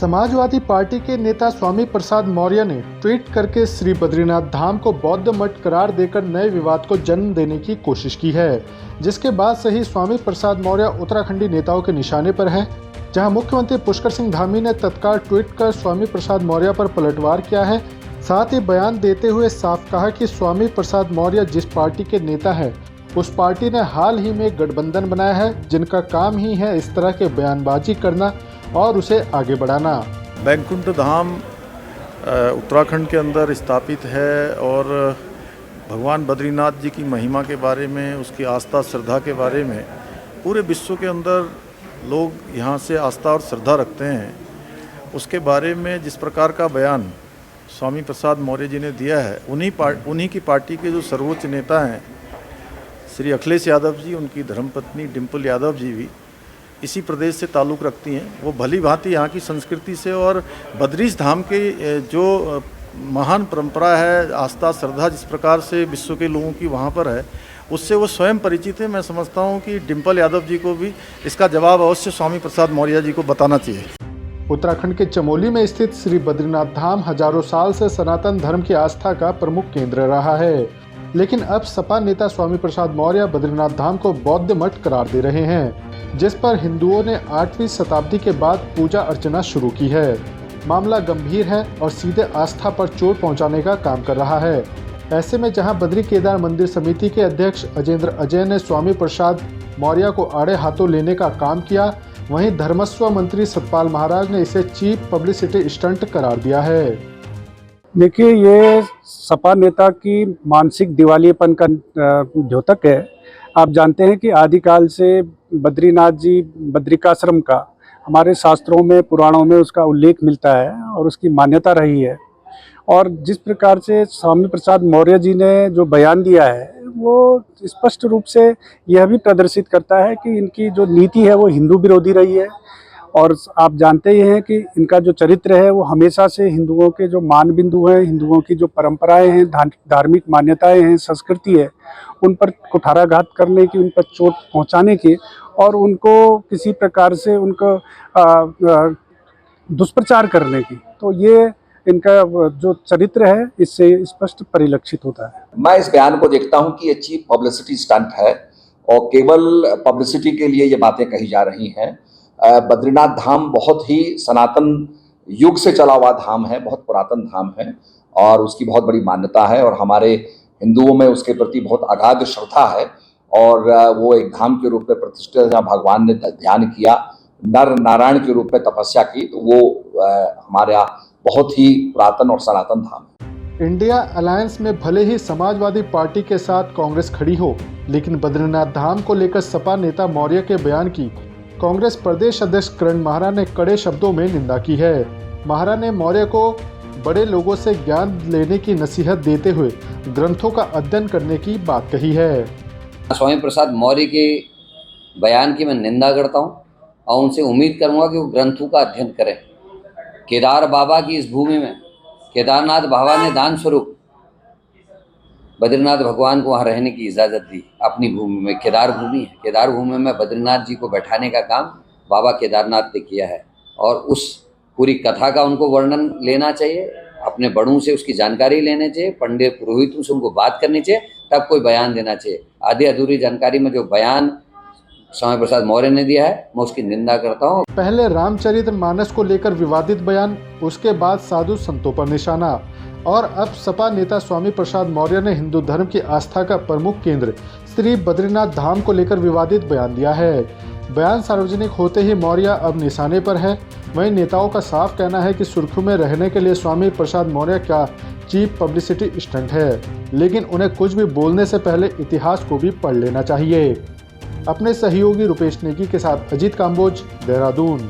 Samajwadi party के नेता स्वामी प्रसाद मौर्य ने ट्वीट करके श्री बद्रीनाथ धाम को बौद्ध मठ करार देकर नए विवाद को जन्म देने की कोशिश की है, जिसके बाद से ही स्वामी प्रसाद मौर्य उत्तराखंडी नेताओं के निशाने पर है। जहां मुख्यमंत्री पुष्कर सिंह धामी ने तत्काल ट्वीट कर स्वामी प्रसाद मौर्य पर पलटवार किया है। साथ ही बयान देते हुए साफ कहा कि स्वामी प्रसाद मौर्य जिस पार्टी के नेता है उस पार्टी ने हाल ही में गठबंधन बनाया है, जिनका काम ही है इस तरह के बयानबाजी करना और उसे आगे बढ़ाना। बैकुंठ धाम उत्तराखंड के अंदर स्थापित है और भगवान बद्रीनाथ जी की महिमा के बारे में, उसकी आस्था श्रद्धा के बारे में पूरे विश्व के अंदर लोग यहाँ से आस्था और श्रद्धा रखते हैं। उसके बारे में जिस प्रकार का बयान स्वामी प्रसाद मौर्य जी ने दिया है, उन्हीं की पार्टी के जो सर्वोच्च नेता हैं श्री अखिलेश यादव जी, उनकी धर्मपत्नी डिम्पल यादव जी भी इसी प्रदेश से ताल्लुक़ रखती हैं। वो भली भांति यहाँ की संस्कृति से और बद्रीश धाम के जो महान परंपरा है, आस्था श्रद्धा जिस प्रकार से विश्व के लोगों की वहाँ पर है, उससे वो स्वयं परिचित है। मैं समझता हूँ कि डिम्पल यादव जी को भी इसका जवाब अवश्य स्वामी प्रसाद मौर्य जी को बताना चाहिए। उत्तराखंड के चमोली में स्थित श्री बद्रीनाथ धाम हजारों साल से सनातन धर्म की आस्था का प्रमुख केंद्र रहा है, लेकिन अब सपा नेता स्वामी प्रसाद मौर्य बद्रीनाथ धाम को बौद्ध मठ करार दे रहे हैं, जिस पर हिंदुओं ने 8वीं शताब्दी के बाद पूजा अर्चना शुरू की है। मामला गंभीर है और सीधे आस्था पर चोट पहुंचाने का काम कर रहा है। ऐसे में जहां बद्री केदार मंदिर समिति के अध्यक्ष अजेंद्र अजय ने स्वामी प्रसाद मौर्य को आड़े हाथों लेने का काम किया, वहीं धर्मस्व मंत्री सतपाल महाराज ने इसे चीप पब्लिसिटी स्टंट करार दिया है। देखिए, ये सपा नेता की मानसिक दिवालियेपन का द्योतक है। आप जानते हैं कि आदिकाल से बद्रीनाथ जी बद्रिकाश्रम का हमारे शास्त्रों में, पुराणों में उसका उल्लेख मिलता है और उसकी मान्यता रही है। और जिस प्रकार से स्वामी प्रसाद मौर्य जी ने जो बयान दिया है, वो स्पष्ट रूप से यह भी प्रदर्शित करता है कि इनकी जो नीति है वो हिंदू विरोधी रही है। और आप जानते ही हैं कि इनका जो चरित्र है वो हमेशा से हिंदुओं के जो मान बिंदु हैं, हिंदुओं की जो परंपराएं हैं, धार्मिक मान्यताएं हैं, संस्कृति है, उन पर कुठाराघात करने की, उन पर चोट पहुंचाने की और उनको किसी प्रकार से उनको दुष्प्रचार करने की, तो ये इनका जो चरित्र है इससे स्पष्ट परिलक्षित होता है। मैं इस बयान को देखता हूं कि ये चीप पब्लिसिटी स्टंट है और केवल पब्लिसिटी के लिए ये बातें कही जा रही हैं। बद्रीनाथ धाम बहुत ही सनातन युग से चला हुआ धाम है, बहुत पुरातन धाम है और उसकी बहुत बड़ी मान्यता है और हमारे हिंदुओं में उसके प्रति बहुत अगाध श्रद्धा है। और वो एक धाम के रूप में प्रतिष्ठित, जहाँ भगवान ने ध्यान किया, नर नारायण के रूप में तपस्या की, तो वो हमारे यहाँ बहुत ही पुरातन और सनातन धाम है। इंडिया अलायंस में भले ही समाजवादी पार्टी के साथ कांग्रेस खड़ी हो, लेकिन बद्रीनाथ धाम को लेकर सपा नेता मौर्य के बयान की कांग्रेस प्रदेश अध्यक्ष करण माहरा ने कड़े शब्दों में निंदा की है। माहरा ने मौर्य को बड़े लोगों से ज्ञान लेने की नसीहत देते हुए ग्रंथों का अध्ययन करने की बात कही है। स्वामी प्रसाद मौर्य के बयान की मैं निंदा करता हूं और उनसे उम्मीद करूंगा कि वो ग्रंथों का अध्ययन करें। केदार बाबा की इस भूमि में केदारनाथ बाबा ने दान स्वरूप बद्रीनाथ भगवान को वहाँ रहने की इजाज़त दी। अपनी भूमि में केदार भूमि है, केदार भूमि में बद्रीनाथ जी को बैठाने का काम बाबा केदारनाथ ने किया है और उस पूरी कथा का उनको वर्णन लेना चाहिए, अपने बड़ों से उसकी जानकारी लेनी चाहिए, पंडित पुरोहितों से उनको बात करनी चाहिए, तब कोई बयान देना चाहिए। आधी अधूरी जानकारी में जो बयान स्वामी प्रसाद मौर्य ने दिया है, मैं उसकी निंदा करता हूँ। पहले रामचरितमानस को लेकर विवादित बयान, उसके बाद साधु संतों पर निशाना और अब सपा नेता स्वामी प्रसाद मौर्य ने हिंदू धर्म की आस्था का प्रमुख केंद्र श्री बद्रीनाथ धाम को लेकर विवादित बयान दिया है। बयान सार्वजनिक होते ही मौर्य अब निशाने पर है। वहीं नेताओं का साफ कहना है कि सुर्खियों में रहने के लिए स्वामी प्रसाद मौर्य का चीप पब्लिसिटी स्टंट है, लेकिन उन्हें कुछ भी बोलने से पहले इतिहास को भी पढ़ लेना चाहिए। अपने सहयोगी रुपेश नेगी के साथ अजीत काम्बोज, देहरादून।